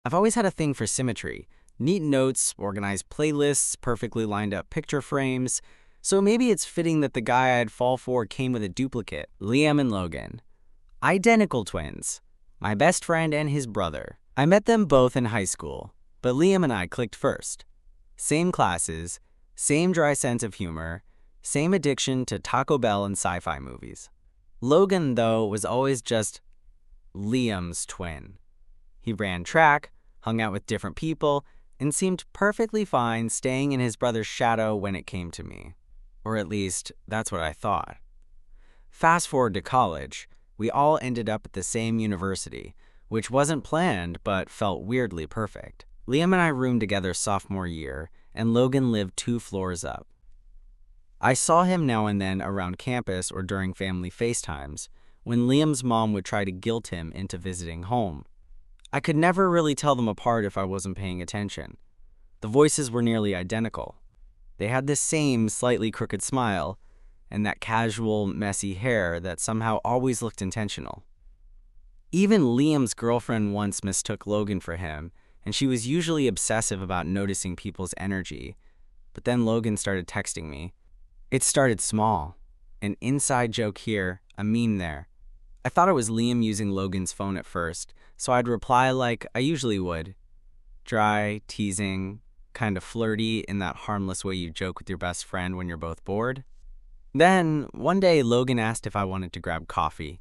I've always had a thing for symmetry. Neat notes, organized playlists, perfectly lined up picture frames. So maybe it's fitting that the guy I'd fall for came with a duplicate. Liam and Logan. Identical twins. My best friend and his brother. I met them both in high school, but Liam and I clicked first. Same classes, same dry sense of humor, same addiction to Taco Bell and sci-fi movies. Logan, though, was always just Liam's twin. He ran track, hung out with different people, and seemed perfectly fine staying in his brother's shadow when it came to me. Or at least, that's what I thought. Fast forward to college, we all ended up at the same university, which wasn't planned but felt weirdly perfect. Liam and I roomed together sophomore year, and Logan lived 2 floors up. I saw him now and then around campus or during family FaceTimes, when Liam's mom would try to guilt him into visiting home. I could never really tell them apart if I wasn't paying attention. The voices were nearly identical. They had the same slightly crooked smile, and that casual, messy hair that somehow always looked intentional. Even Liam's girlfriend once mistook Logan for him, and she was usually obsessive about noticing people's energy. But then Logan started texting me. It started small. An inside joke here, a meme there. I thought it was Liam using Logan's phone at first, so I'd reply like I usually would. Dry, teasing, kind of flirty in that harmless way you joke with your best friend when you're both bored. Then, one day, Logan asked if I wanted to grab coffee.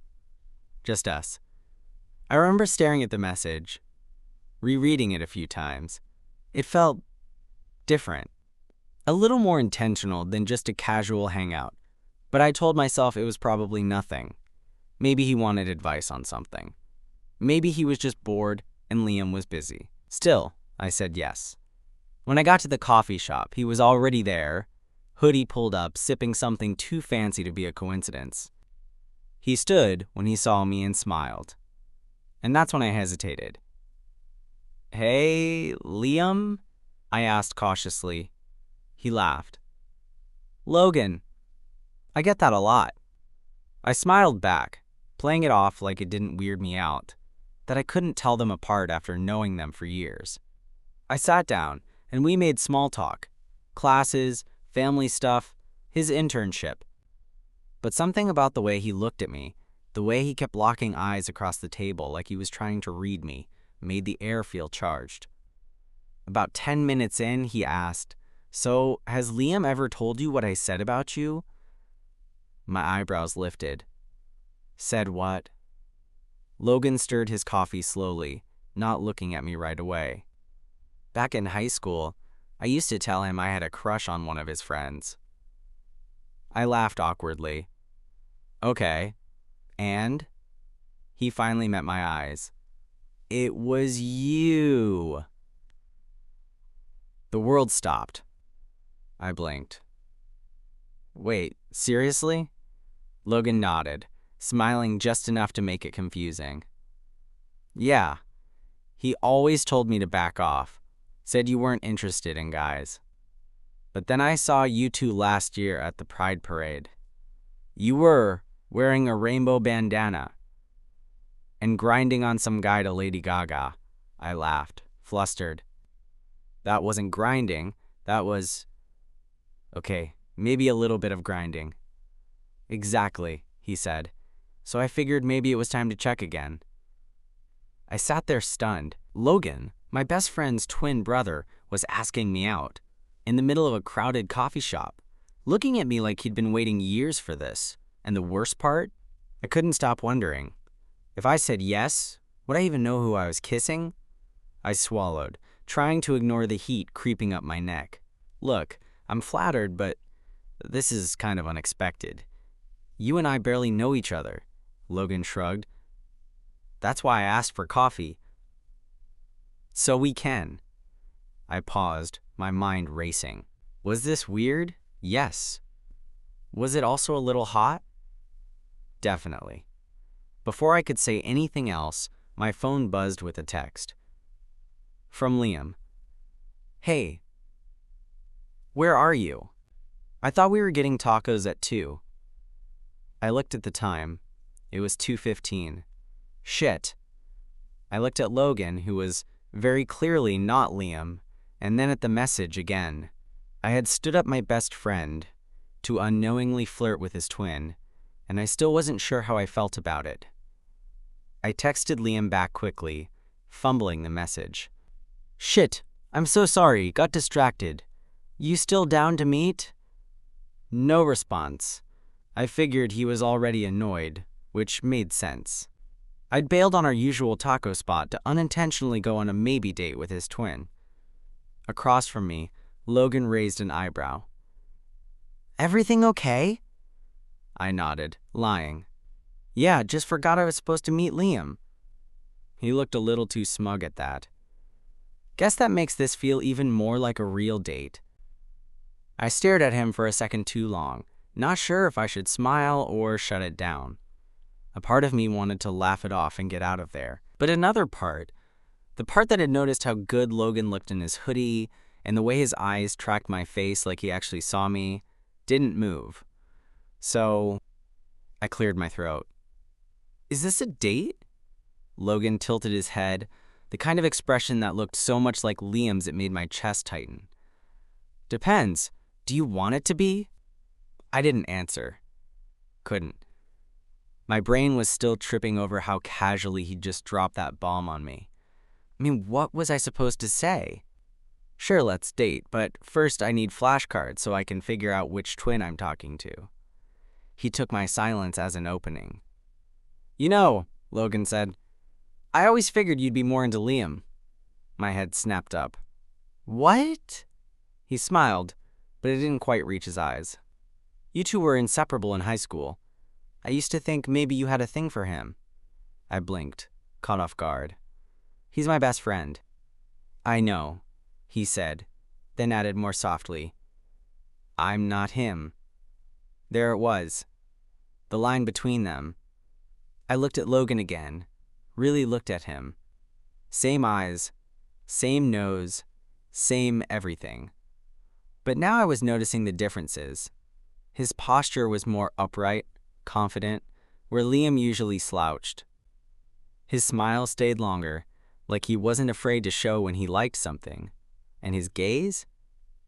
Just us. I remember staring at the message, rereading it a few times. It felt different. A little more intentional than just a casual hangout. But I told myself it was probably nothing. Maybe he wanted advice on something. Maybe he was just bored and Liam was busy. Still, I said yes. When I got to the coffee shop, he was already there, hoodie pulled up, sipping something too fancy to be a coincidence. He stood when he saw me and smiled. And that's when I hesitated. "Hey, Liam?" I asked cautiously. He laughed. "Logan." I get that a lot. I smiled back, playing it off like it didn't weird me out, that I couldn't tell them apart after knowing them for years. I sat down, and we made small talk. Classes, family stuff, his internship. But something about the way he looked at me, the way he kept locking eyes across the table like he was trying to read me, made the air feel charged. About 10 minutes in, he asked, "So, has Liam ever told you what I said about you?" My eyebrows lifted. Said what? Logan stirred his coffee slowly, not looking at me right away. Back in high school, I used to tell him I had a crush on one of his friends. I laughed awkwardly. "Okay, and?" He finally met my eyes. "It was you." The world stopped. I blinked. "Wait, seriously?" Logan nodded, smiling just enough to make it confusing. "Yeah. He always told me to back off. Said you weren't interested in guys. But then I saw you two last year at the Pride Parade. You were wearing a rainbow bandana and grinding on some guy to Lady Gaga." I laughed, flustered. "That wasn't grinding. That was... okay, maybe a little bit of grinding." "Exactly," he said. So I figured maybe it was time to check again. I sat there stunned. Logan, my best friend's twin brother, was asking me out, in the middle of a crowded coffee shop, looking at me like he'd been waiting years for this. And the worst part? I couldn't stop wondering. If I said yes, would I even know who I was kissing? I swallowed, trying to ignore the heat creeping up my neck. "Look, I'm flattered, but this is kind of unexpected. You and I barely know each other." Logan shrugged. "That's why I asked for coffee. So we can." I paused, my mind racing. Was this weird? Yes. Was it also a little hot? Definitely. Before I could say anything else, my phone buzzed with a text. From Liam. "Hey, where are you? I thought we were getting tacos at 2. I looked at the time. It was 2:15. Shit. I looked at Logan, who was Very clearly not Liam, and then at the message again. I had stood up my best friend to unknowingly flirt with his twin, and I still wasn't sure how I felt about it. I texted Liam back quickly, fumbling the message. "Shit, I'm so sorry, got distracted. You still down to meet?" No response. I figured he was already annoyed, which made sense. I'd bailed on our usual taco spot to unintentionally go on a maybe date with his twin. Across from me, Logan raised an eyebrow. "Everything okay?" I nodded, lying. "Yeah, just forgot I was supposed to meet Liam." He looked a little too smug at that. Guess that makes this feel even more like a real date. I stared at him for a second too long, not sure if I should smile or shut it down. A part of me wanted to laugh it off and get out of there. But another part, the part that had noticed how good Logan looked in his hoodie and the way his eyes tracked my face like he actually saw me, didn't move. So I cleared my throat. "Is this a date?" Logan tilted his head, the kind of expression that looked so much like Liam's it made my chest tighten. "Depends. Do you want it to be?" I didn't answer. Couldn't. My brain was still tripping over how casually he'd just dropped that bomb on me. I mean, what was I supposed to say? "Sure, let's date, but first I need flashcards so I can figure out which twin I'm talking to." He took my silence as an opening. "You know," Logan said, "I always figured you'd be more into Liam." My head snapped up. "What?" He smiled, but it didn't quite reach his eyes. "You two were inseparable in high school. I used to think maybe you had a thing for him." I blinked, caught off guard. "He's my best friend." "I know," he said, then added more softly, "I'm not him." There it was, the line between them. I looked at Logan again, really looked at him. Same eyes, same nose, same everything. But now I was noticing the differences. His posture was more upright, confident, where Liam usually slouched. His smile stayed longer, like he wasn't afraid to show when he liked something. And his gaze?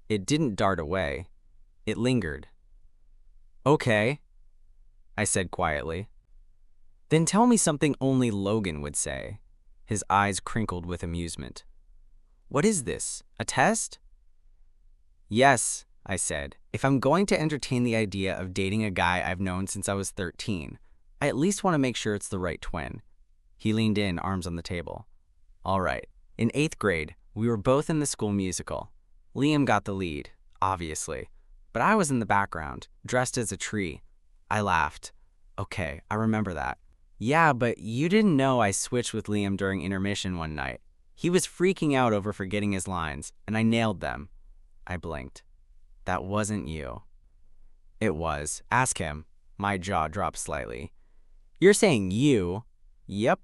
It didn't dart away. It lingered. "Okay," I said quietly. "Then tell me something only Logan would say." His eyes crinkled with amusement. "What is this, a test?" "Yes," I said. "If I'm going to entertain the idea of dating a guy I've known since I was 13, I at least want to make sure it's the right twin." He leaned in, arms on the table. "All right. In 8th grade, we were both in the school musical. Liam got the lead, obviously, but I was in the background, dressed as a tree." I laughed. "Okay, I remember that." "Yeah, but you didn't know I switched with Liam during intermission one night. He was freaking out over forgetting his lines, and I nailed them." I blinked. "That wasn't you." "It was. Ask him." My jaw dropped slightly. "You're saying you?" "Yep."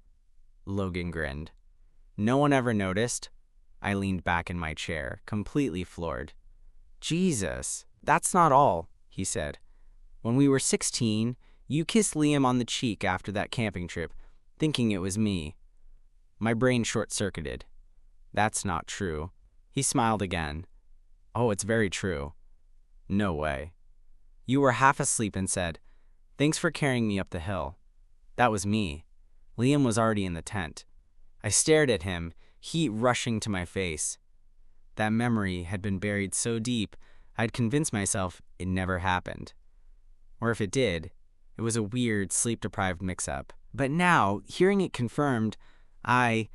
Logan grinned. "No one ever noticed?" I leaned back in my chair, completely floored. "Jesus, that's not all," he said. "When we were 16, you kissed Liam on the cheek after that camping trip, thinking it was me." My brain short-circuited. "That's not true." He smiled again. "Oh, it's very true." "No way." "You were half asleep and said, 'Thanks for carrying me up the hill.' That was me. Liam was already in the tent." I stared at him, heat rushing to my face. That memory had been buried so deep, I'd convinced myself it never happened. Or if it did, it was a weird, sleep-deprived mix-up. But now, hearing it confirmed, I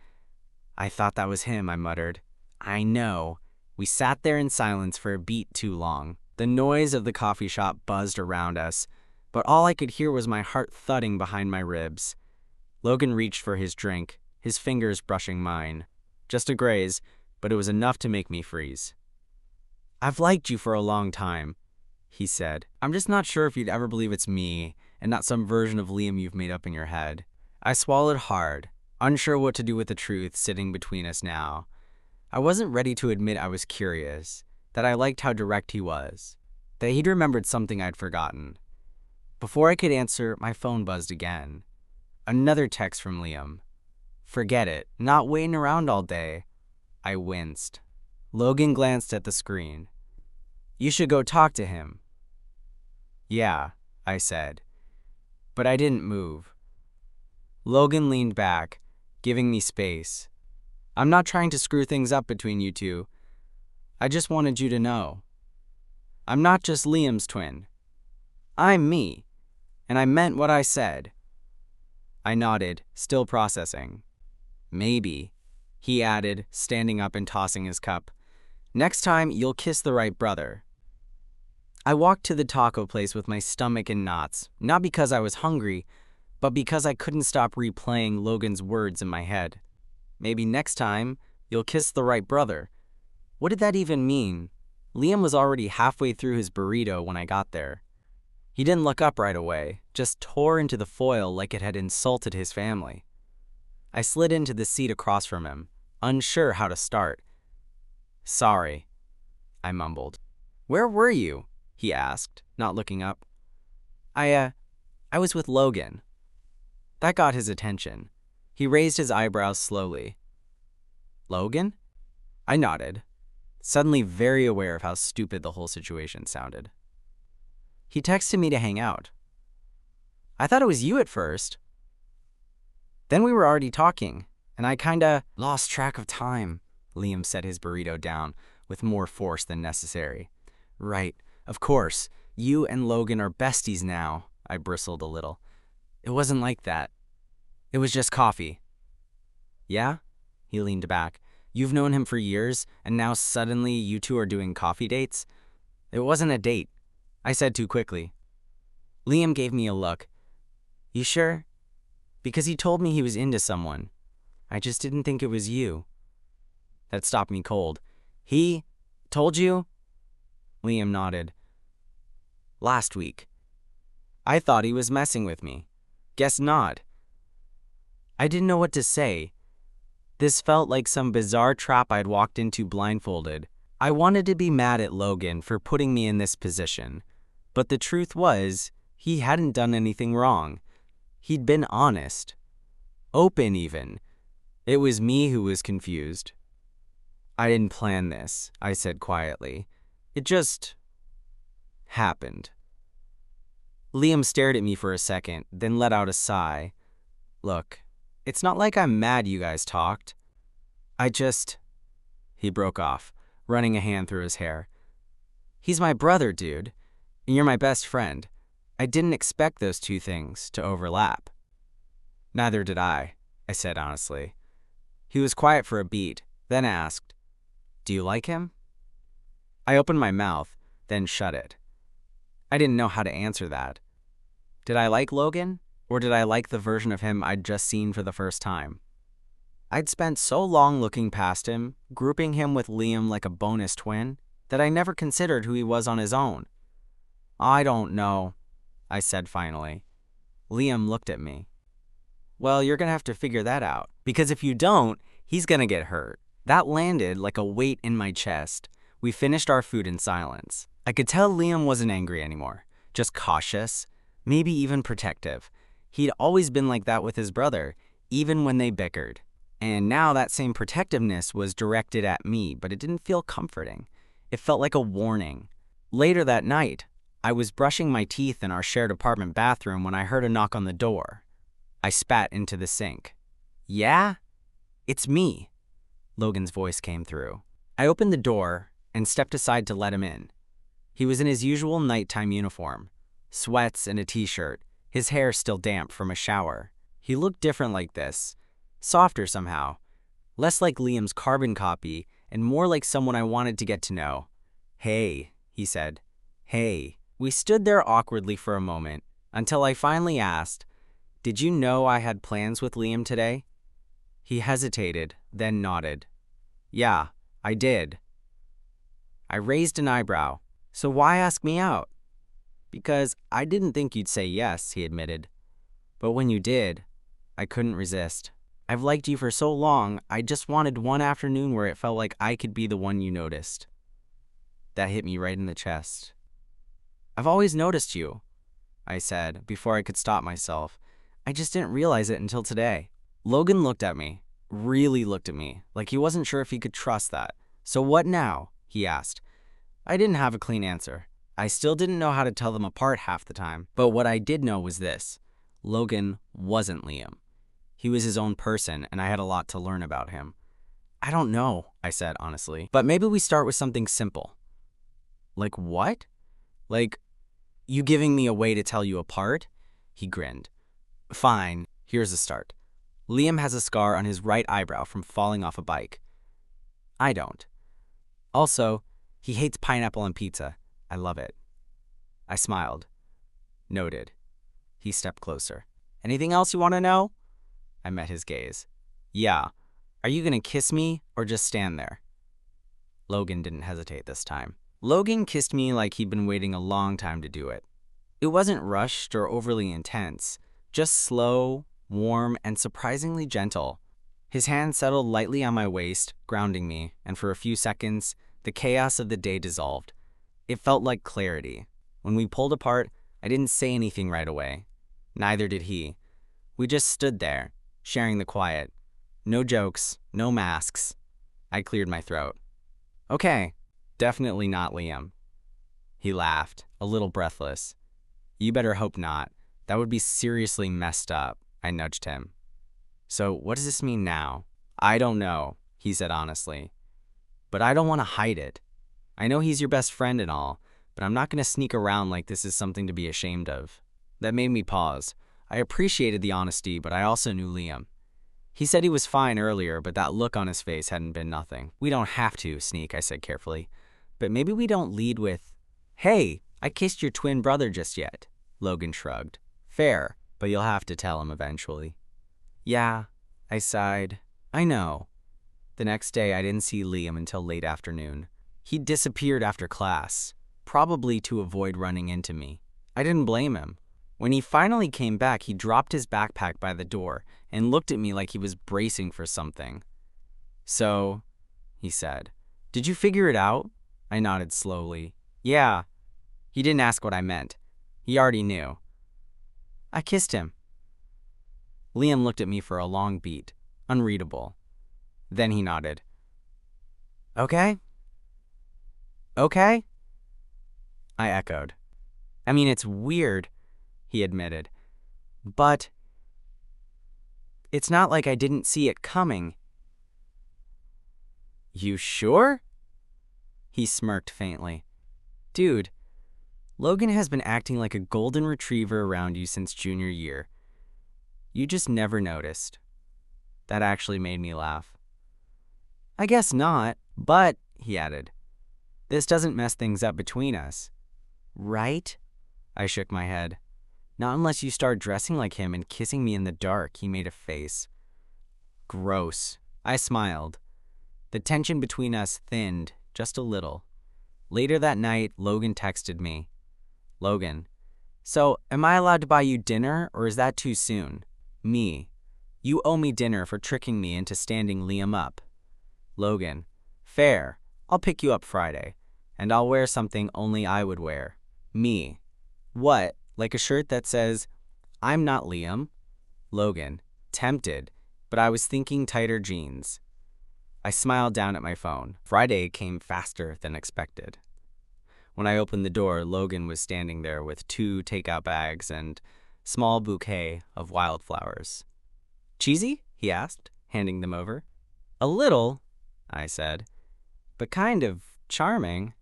thought that was him," I muttered. "I know." We sat there in silence for a beat too long. The noise of the coffee shop buzzed around us, but all I could hear was my heart thudding behind my ribs. Logan reached for his drink, his fingers brushing mine. Just a graze, but it was enough to make me freeze. "I've liked you for a long time," he said. "I'm just not sure if you'd ever believe it's me and not some version of Liam you've made up in your head." I swallowed hard, unsure what to do with the truth sitting between us now. I wasn't ready to admit I was curious, that I liked how direct he was, that he'd remembered something I'd forgotten. Before I could answer, my phone buzzed again. Another text from Liam. "Forget it, not waiting around all day. I winced. Logan glanced at the screen. You should go talk to him. Yeah, I said, but I didn't move. Logan leaned back, giving me space. I'm not trying to screw things up between you two. I just wanted you to know. I'm not just Liam's twin. I'm me, and I meant what I said. I nodded, still processing. Maybe, he added, standing up and tossing his cup. Next time, you'll kiss the right brother. I walked to the taco place with my stomach in knots, not because I was hungry, but because I couldn't stop replaying Logan's words in my head. Maybe next time, you'll kiss the right brother. What did that even mean? Liam was already halfway through his burrito when I got there. He didn't look up right away, just tore into the foil like it had insulted his family. I slid into the seat across from him, unsure how to start. Sorry, I mumbled. Where were you? He asked, not looking up. I was with Logan. That got his attention. He raised his eyebrows slowly. Logan? I nodded, suddenly very aware of how stupid the whole situation sounded. He texted me to hang out. I thought it was you at first. Then we were already talking, and I kinda lost track of time. Liam set his burrito down with more force than necessary. Right, of course, you and Logan are besties now, I bristled a little. It wasn't like that. It was just coffee. Yeah? He leaned back. You've known him for years, and now suddenly you two are doing coffee dates? It wasn't a date, I said too quickly. Liam gave me a look. You sure? Because he told me he was into someone. I just didn't think it was you. That stopped me cold. He told you? Liam nodded. Last week. I thought he was messing with me. Guess not. I didn't know what to say. This felt like some bizarre trap I'd walked into blindfolded. I wanted to be mad at Logan for putting me in this position, but the truth was, he hadn't done anything wrong. He'd been honest. Open, even. It was me who was confused. I didn't plan this, I said quietly. It just happened. Liam stared at me for a second, then let out a sigh. Look, it's not like I'm mad you guys talked. He broke off, running a hand through his hair. He's my brother, dude, and you're my best friend. I didn't expect those two things to overlap. Neither did I said honestly. He was quiet for a beat, then asked, Do you like him? I opened my mouth, then shut it. I didn't know how to answer that. Did I like Logan, or did I like the version of him I'd just seen for the first time? I'd spent so long looking past him, grouping him with Liam like a bonus twin, that I never considered who he was on his own. I don't know, I said finally. Liam looked at me. Well, you're gonna have to figure that out, because if you don't, he's gonna get hurt. That landed like a weight in my chest. We finished our food in silence. I could tell Liam wasn't angry anymore, just cautious, maybe even protective. He'd always been like that with his brother, even when they bickered. And now that same protectiveness was directed at me, but it didn't feel comforting. It felt like a warning. Later that night, I was brushing my teeth in our shared apartment bathroom when I heard a knock on the door. I spat into the sink. Yeah? It's me. Logan's voice came through. I opened the door and stepped aside to let him in. He was in his usual nighttime uniform, sweats and a t-shirt, his hair still damp from a shower. He looked different like this, softer somehow, less like Liam's carbon copy and more like someone I wanted to get to know. Hey, he said. Hey. We stood there awkwardly for a moment until I finally asked, Did you know I had plans with Liam today? He hesitated, then nodded. Yeah, I did. I raised an eyebrow. So why ask me out? Because I didn't think you'd say yes, he admitted. But when you did, I couldn't resist. I've liked you for so long, I just wanted one afternoon where it felt like I could be the one you noticed. That hit me right in the chest. I've always noticed you, I said before I could stop myself. I just didn't realize it until today. Logan looked at me, really looked at me, like he wasn't sure if he could trust that. "So what now?" he asked. I didn't have a clean answer. I still didn't know how to tell them apart half the time. But what I did know was this: Logan wasn't Liam. He was his own person, and I had a lot to learn about him. "I don't know," I said honestly. "But maybe we start with something simple." "Like what?" "Like, you giving me a way to tell you apart?" He grinned. "Fine, here's a start. Liam has a scar on his right eyebrow from falling off a bike. I don't. Also, he hates pineapple on pizza. I love it." I smiled. "Noted." He stepped closer. "Anything else you want to know?" I met his gaze. "Yeah. Are you gonna kiss me or just stand there?" Logan didn't hesitate this time. Logan kissed me like he'd been waiting a long time to do it. It wasn't rushed or overly intense, just slow, warm, and surprisingly gentle. His hand settled lightly on my waist, grounding me, and for a few seconds, the chaos of the day dissolved. It felt like clarity. When we pulled apart, I didn't say anything right away. Neither did he. We just stood there, sharing the quiet. No jokes, no masks. I cleared my throat. "Okay, definitely not Liam." He laughed, a little breathless. "You better hope not. That would be seriously messed up." I nudged him. "So what does this mean now?" "I don't know," he said honestly. "But I don't want to hide it. I know he's your best friend and all, but I'm not going to sneak around like this is something to be ashamed of." That made me pause. I appreciated the honesty, but I also knew Liam. He said he was fine earlier, but that look on his face hadn't been nothing. "We don't have to sneak," I said carefully. "But maybe we don't lead with, 'Hey, I kissed your twin brother just yet.'" Logan shrugged. "Fair, but you'll have to tell him eventually." "Yeah," I sighed. "I know." The next day, I didn't see Liam until late afternoon. He'd disappeared after class, probably to avoid running into me. I didn't blame him. When he finally came back, he dropped his backpack by the door and looked at me like he was bracing for something. "So," he said, "did you figure it out?" I nodded slowly. "Yeah." He didn't ask what I meant. He already knew. "I kissed him." Liam looked at me for a long beat, unreadable. Then he nodded. "Okay? Okay?" I echoed. "I mean, it's weird," he admitted. "But it's not like I didn't see it coming." "You sure?" He smirked faintly. "Dude, Logan has been acting like a golden retriever around you since junior year. You just never noticed." That actually made me laugh. "I guess not, but," he added, "this doesn't mess things up between us." "Right?" I shook my head. "Not unless you start dressing like him and kissing me in the dark." He made a face. "Gross." I smiled. The tension between us thinned just a little. Later that night, Logan texted me. "Logan, so am I allowed to buy you dinner, or is that too soon?" Me: "You owe me dinner for tricking me into standing Liam up." Logan: "Fair. I'll pick you up Friday, and I'll wear something only I would wear." Me: "What, like a shirt that says, 'I'm not Liam'?" Logan: "Tempted, but I was thinking tighter jeans." I smiled down at my phone. Friday came faster than expected. When I opened the door, Logan was standing there with 2 takeout bags and small bouquet of wildflowers. "Cheesy?" he asked, handing them over. "A little," I said, "but kind of charming."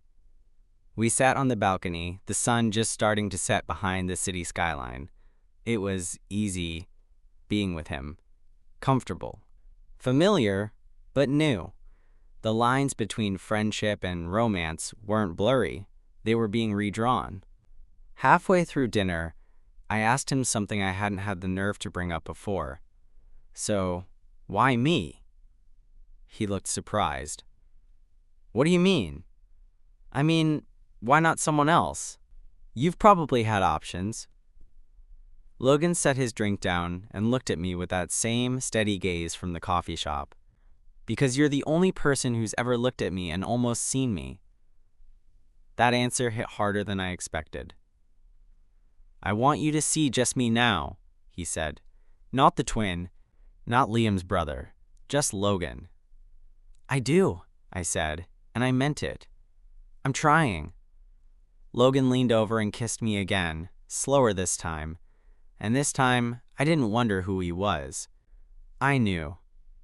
We sat on the balcony, the sun just starting to set behind the city skyline. It was easy being with him. Comfortable. Familiar, but new. The lines between friendship and romance weren't blurry. They were being redrawn. Halfway through dinner, I asked him something I hadn't had the nerve to bring up before. "So, why me?" He looked surprised. "What do you mean?" "I mean, why not someone else? You've probably had options." Logan set his drink down and looked at me with that same steady gaze from the coffee shop. "Because you're the only person who's ever looked at me and almost seen me." That answer hit harder than I expected. "I want you to see just me now," he said. "Not the twin, not Liam's brother. just Logan. I do, I said, and I meant it. I'm trying. Logan leaned over and kissed me again, slower this time. And this time, I didn't wonder who he was. I knew.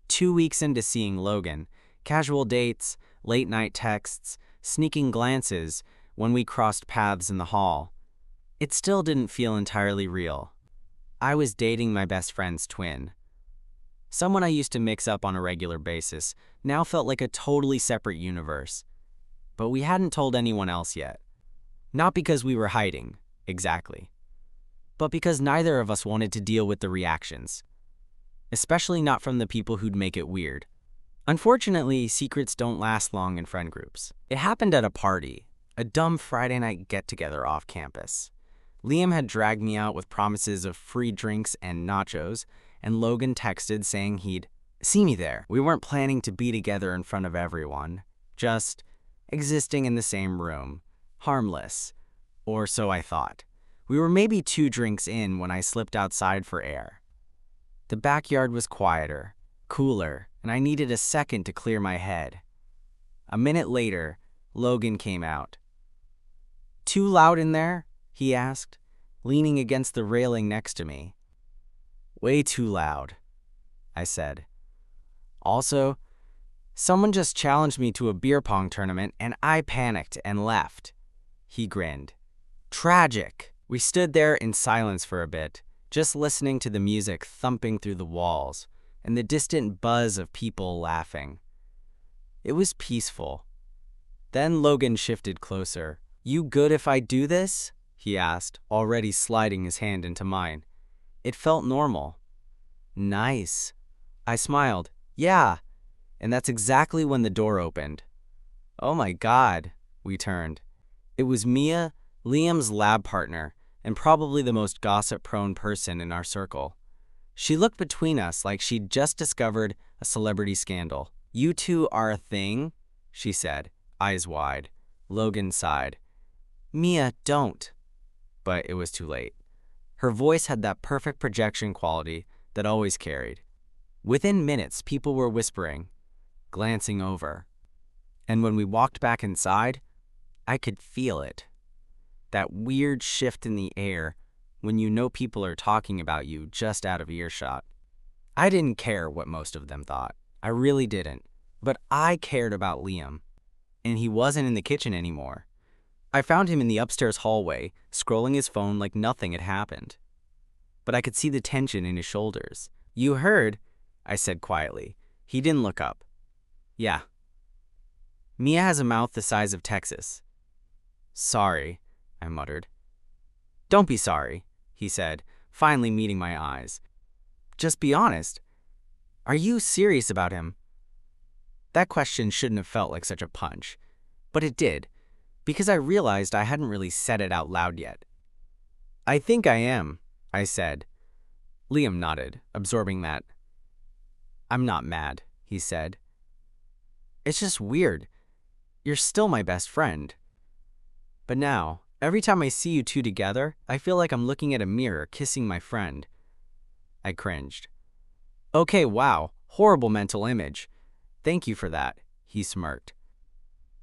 2 weeks into seeing Logan, casual dates, late-night texts, sneaking glances when we crossed paths in the hall, it still didn't feel entirely real. I was dating my best friend's twin. Someone I used to mix up on a regular basis now felt like a totally separate universe. But we hadn't told anyone else yet. Not because we were hiding, exactly, but because neither of us wanted to deal with the reactions. Especially not from the people who'd make it weird. Unfortunately, secrets don't last long in friend groups. It happened at a party, a dumb Friday night get-together off campus. Liam had dragged me out with promises of free drinks and nachos, and Logan texted saying he'd see me there. We weren't planning to be together in front of everyone, just existing in the same room, harmless, or so I thought. We were maybe 2 drinks in when I slipped outside for air. The backyard was quieter, cooler, and I needed a second to clear my head. A minute later, Logan came out. "Too loud in there?" he asked, leaning against the railing next to me. "Way too loud," I said. "Also, someone just challenged me to a beer pong tournament and I panicked and left." He grinned. "Tragic." We stood there in silence for a bit, just listening to the music thumping through the walls and the distant buzz of people laughing. It was peaceful. Then Logan shifted closer. "You good if I do this?" he asked, already sliding his hand into mine. It felt normal. "Nice." I smiled. "Yeah." And that's exactly when the door opened. "Oh my God," we turned. It was Mia, Liam's lab partner, and probably the most gossip-prone person in our circle. She looked between us like she'd just discovered a celebrity scandal. "You two are a thing?" she said, eyes wide. Logan sighed. "Mia, don't." But it was too late. Her voice had that perfect projection quality that always carried. Within minutes, people were whispering, glancing over. And when we walked back inside, I could feel it. That weird shift in the air when you know people are talking about you just out of earshot. I didn't care what most of them thought. I really didn't. But I cared about Liam. And he wasn't in the kitchen anymore. I found him in the upstairs hallway, scrolling his phone like nothing had happened. But I could see the tension in his shoulders. "You heard?" I said quietly. He didn't look up. "Yeah." "Mia has a mouth the size of Texas." "Sorry," I muttered. "Don't be sorry," he said, finally meeting my eyes. "Just be honest. Are you serious about him?" That question shouldn't have felt like such a punch, but it did, because I realized I hadn't really said it out loud yet. "I think I am," I said. Liam nodded, absorbing that. "I'm not mad," he said. "It's just weird. You're still my best friend. But now, every time I see you two together, I feel like I'm looking at a mirror kissing my friend." I cringed. "Okay, wow, horrible mental image. Thank you for that," he smirked.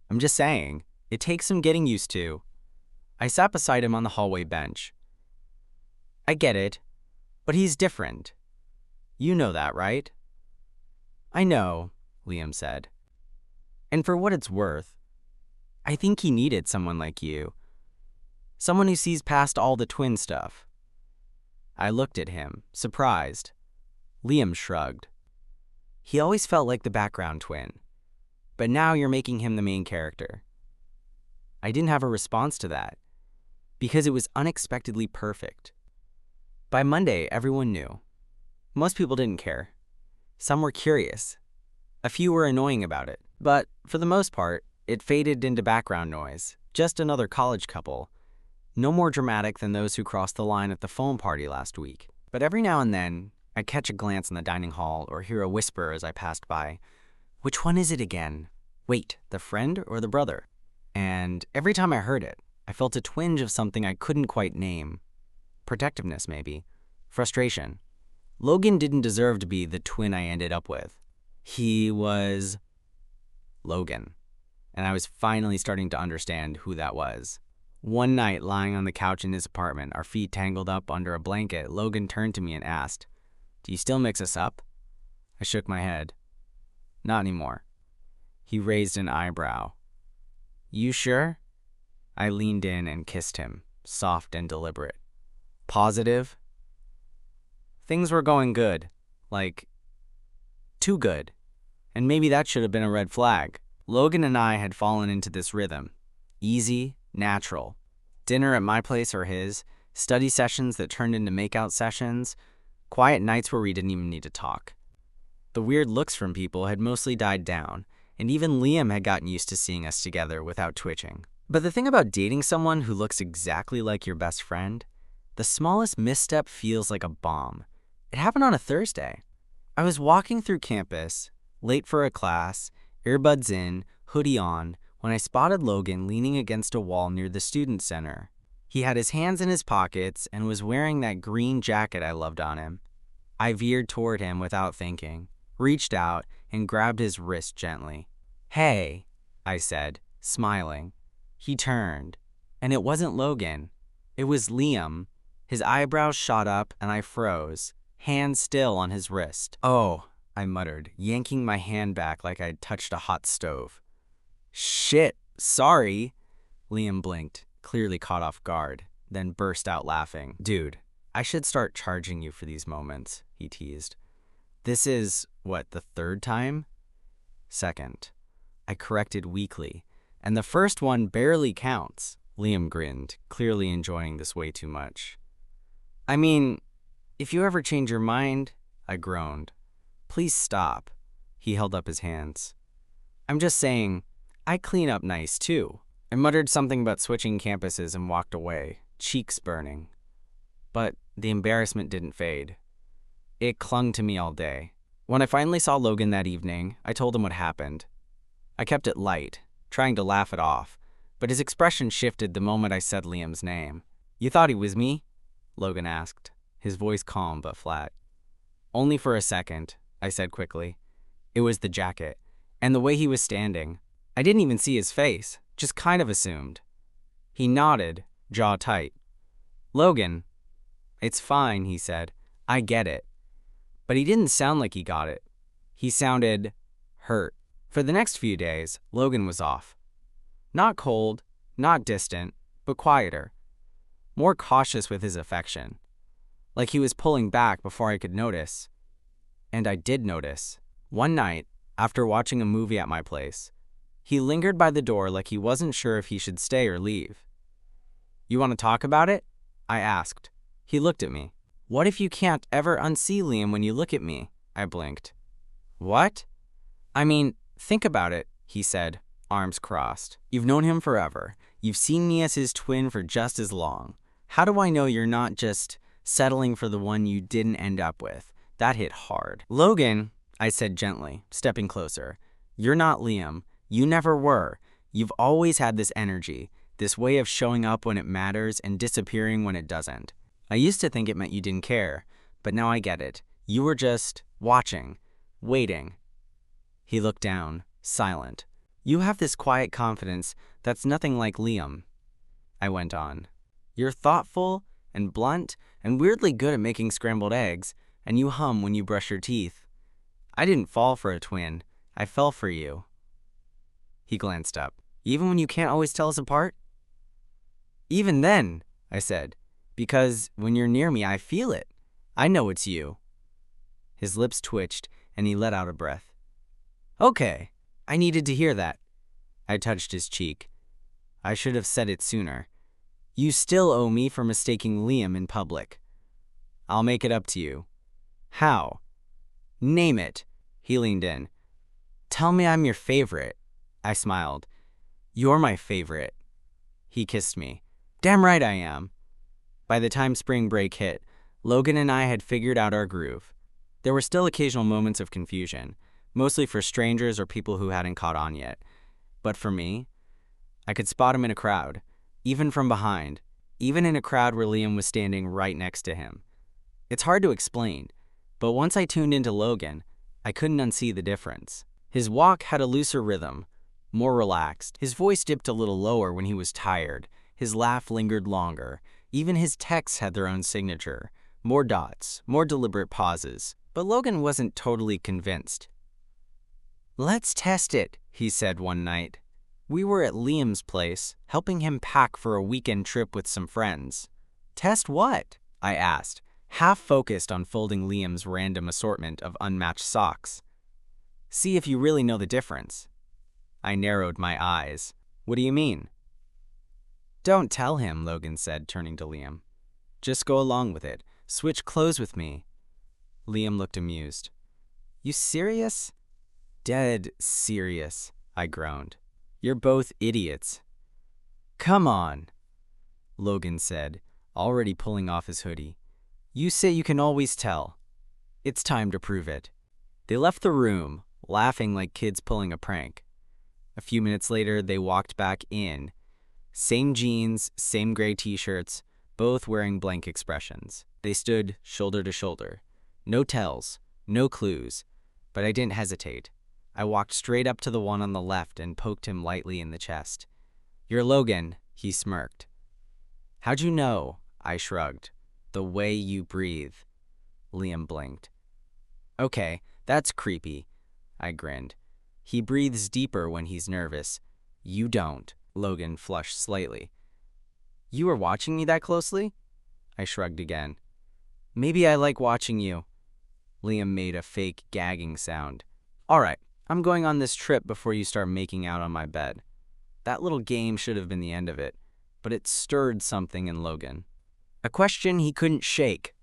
"I'm just saying, it takes some getting used to." I sat beside him on the hallway bench. "I get it, but he's different. You know that, right?" "I know," Liam said. "And for what it's worth, I think he needed someone like you. Someone who sees past all the twin stuff." I looked at him, surprised. Liam shrugged. "He always felt like the background twin. But now you're making him the main character." I didn't have a response to that, because it was unexpectedly perfect. By Monday, everyone knew. Most people didn't care. Some were curious. A few were annoying about it. But, for the most part, it faded into background noise. Just another college couple. No more dramatic than those who crossed the line at the foam party last week. But every now and then, I'd catch a glance in the dining hall or hear a whisper as I passed by. "Which one is it again? Wait, the friend or the brother?" And every time I heard it, I felt a twinge of something I couldn't quite name. Protectiveness, maybe. Frustration. Logan didn't deserve to be the twin I ended up with. He was Logan, and I was finally starting to understand who that was. One night, lying on the couch in his apartment, our feet tangled up under a blanket, Logan turned to me and asked, "Do you still mix us up?" I shook my head. "Not anymore." He raised an eyebrow. "You sure?" I leaned in and kissed him, soft and deliberate. "Positive?" Things were going good. Like, too good. And maybe that should have been a red flag. Logan and I had fallen into this rhythm. Easy, natural. Dinner at my place or his, study sessions that turned into makeout sessions, quiet nights where we didn't even need to talk. The weird looks from people had mostly died down, and even Liam had gotten used to seeing us together without twitching. But the thing about dating someone who looks exactly like your best friend, the smallest misstep feels like a bomb. It happened on a Thursday. I was walking through campus, late for a class, earbuds in, hoodie on, when I spotted Logan leaning against a wall near the student center. He had his hands in his pockets and was wearing that green jacket I loved on him. I veered toward him without thinking, reached out, and grabbed his wrist gently. "Hey," I said, smiling. He turned, and it wasn't Logan. It was Liam. His eyebrows shot up and I froze, hand still on his wrist. "Oh," I muttered, yanking my hand back like I'd touched a hot stove. "Shit, sorry." Liam blinked, clearly caught off guard, then burst out laughing. "Dude, I should start charging you for these moments," he teased. "This is, what, the third time?" "Second," I corrected weakly, "and the first one barely counts." Liam grinned, clearly enjoying this way too much. "I mean, if you ever change your mind," I groaned. "Please stop." He held up his hands. "I'm just saying, I clean up nice too." I muttered something about switching campuses and walked away, cheeks burning. But the embarrassment didn't fade. It clung to me all day. When I finally saw Logan that evening, I told him what happened. I kept it light, trying to laugh it off, but his expression shifted the moment I said Liam's name. "You thought he was me?" Logan asked, his voice calm but flat. "Only for a second," I said quickly. "It was the jacket, and the way he was standing. I didn't even see his face, just kind of assumed." He nodded, jaw tight. "Logan, it's fine," he said. "I get it." But he didn't sound like he got it. He sounded hurt. For the next few days, Logan was off. Not cold, not distant, but quieter. More cautious with his affection. Like he was pulling back before I could notice. And I did notice. One night, after watching a movie at my place, he lingered by the door like he wasn't sure if he should stay or leave. "You want to talk about it?" I asked. He looked at me. "What if you can't ever unsee Liam when you look at me?" I blinked. "What?" "I mean, think about it," he said, arms crossed. "You've known him forever. You've seen me as his twin for just as long. How do I know you're not just settling for the one you didn't end up with?" That hit hard. "Logan," I said gently, stepping closer, "you're not Liam. You never were. You've always had this energy, this way of showing up when it matters and disappearing when it doesn't. I used to think it meant you didn't care, but now I get it. You were just watching, waiting." He looked down, silent. "You have this quiet confidence that's nothing like Liam," I went on. "You're thoughtful and blunt and weirdly good at making scrambled eggs, and you hum when you brush your teeth. I didn't fall for a twin. I fell for you." He glanced up. "Even when you can't always tell us apart?" "Even then," I said, "because when you're near me, I feel it. I know it's you." His lips twitched, and he let out a breath. "Okay, I needed to hear that." I touched his cheek. "I should have said it sooner. You still owe me for mistaking Liam in public. I'll make it up to you." "How?" "Name it." He leaned in. "Tell me I'm your favorite." I smiled. "You're my favorite." He kissed me. "Damn right I am." By the time spring break hit, Logan and I had figured out our groove. There were still occasional moments of confusion, mostly for strangers or people who hadn't caught on yet. But for me, I could spot him in a crowd, even from behind, even in a crowd where Liam was standing right next to him. It's hard to explain, but once I tuned into Logan, I couldn't unsee the difference. His walk had a looser rhythm, more relaxed. His voice dipped a little lower when he was tired. His laugh lingered longer. Even his texts had their own signature. More dots, more deliberate pauses. But Logan wasn't totally convinced. "Let's test it," he said one night. We were at Liam's place, helping him pack for a weekend trip with some friends. "Test what?" I asked, half focused on folding Liam's random assortment of unmatched socks. "See if you really know the difference." I narrowed my eyes. "What do you mean?" "Don't tell him," Logan said, turning to Liam. "Just go along with it. Switch clothes with me." Liam looked amused. "You serious?" "Dead serious," I groaned. "You're both idiots." "Come on," Logan said, already pulling off his hoodie. "You say you can always tell. It's time to prove it." They left the room, laughing like kids pulling a prank. A few minutes later, they walked back in. Same jeans, same gray t-shirts, both wearing blank expressions. They stood shoulder to shoulder. No tells, no clues, but I didn't hesitate. I walked straight up to the one on the left and poked him lightly in the chest. "You're Logan," he smirked. "How'd you know?" I shrugged. "The way you breathe." Liam blinked. "Okay, that's creepy." I grinned. "He breathes deeper when he's nervous. You don't." Logan flushed slightly. "You were watching me that closely?" I shrugged again. "Maybe I like watching you." Liam made a fake gagging sound. "All right, I'm going on this trip before you start making out on my bed." That little game should have been the end of it, but it stirred something in Logan. A question he couldn't shake.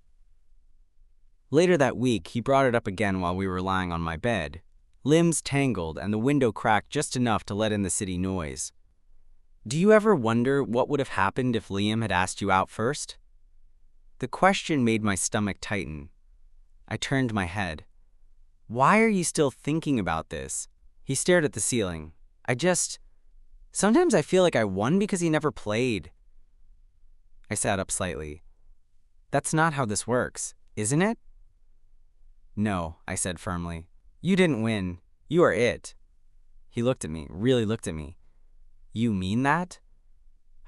Later that week, he brought it up again while we were lying on my bed. Limbs tangled and the window cracked just enough to let in the city noise. "Do you ever wonder what would have happened if Liam had asked you out first?" The question made my stomach tighten. I turned my head. "Why are you still thinking about this?" He stared at the ceiling. Sometimes I feel like I won because he never played." I sat up slightly. "That's not how this works, isn't it?" "No," I said firmly. "You didn't win. You are it." He looked at me, really looked at me. "You mean that?"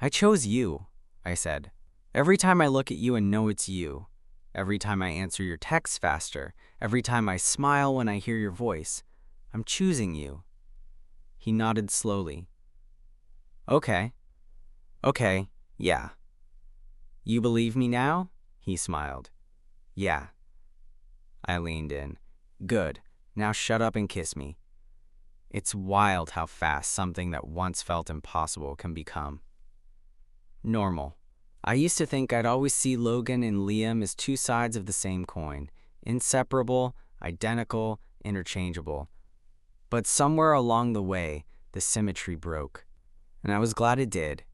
"I chose you," I said. "Every time I look at you and know it's you. Every time I answer your texts faster. Every time I smile when I hear your voice. I'm choosing you." He nodded slowly. Okay, yeah." "You believe me now?" He smiled. "Yeah." I leaned in. "Good. Now shut up and kiss me." It's wild how fast something that once felt impossible can become normal. I used to think I'd always see Logan and Liam as two sides of the same coin, inseparable, identical, interchangeable. But somewhere along the way, the symmetry broke, and I was glad it did.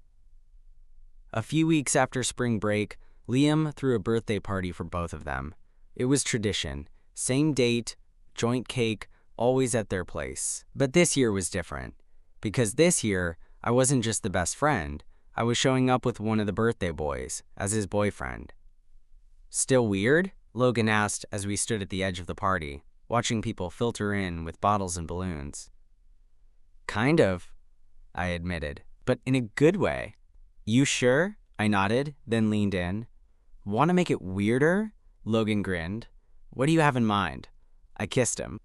A few weeks after spring break, Liam threw a birthday party for both of them. It was tradition, same date, joint cake, always at their place. But this year was different, because this year, I wasn't just the best friend, I was showing up with one of the birthday boys as his boyfriend. "Still weird?" Logan asked as we stood at the edge of the party, watching people filter in with bottles and balloons. "Kind of," I admitted, "but in a good way." "You sure?" I nodded, then leaned in. "Want to make it weirder?" Logan grinned. "What do you have in mind?" I kissed him.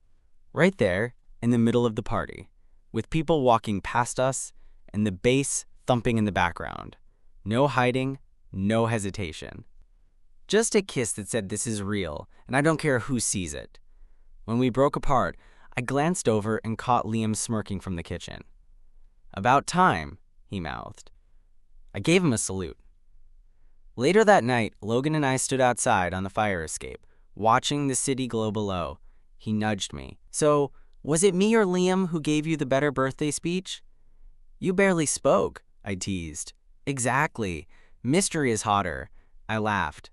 Right there, in the middle of the party, with people walking past us and the bass thumping in the background. No hiding, no hesitation. Just a kiss that said this is real, and I don't care who sees it. When we broke apart, I glanced over and caught Liam smirking from the kitchen. "About time," he mouthed. I gave him a salute. Later that night, Logan and I stood outside on the fire escape, watching the city glow below. He nudged me. "So, was it me or Liam who gave you the better birthday speech?" "You barely spoke," I teased. "Exactly. Mystery is hotter." I laughed.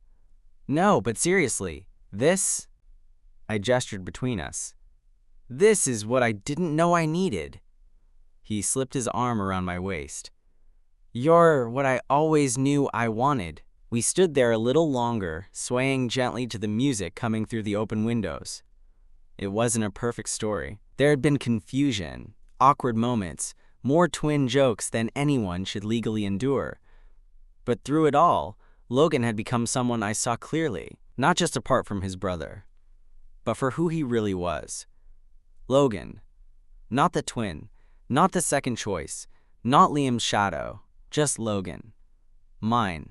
"No, but seriously, this..." I gestured between us. "This is what I didn't know I needed." He slipped his arm around my waist. "You're what I always knew I wanted." We stood there a little longer, swaying gently to the music coming through the open windows. It wasn't a perfect story. There had been confusion, awkward moments, more twin jokes than anyone should legally endure. But through it all, Logan had become someone I saw clearly, not just apart from his brother, but for who he really was. Logan. Not the twin, not the second choice, not Liam's shadow, just Logan. Mine.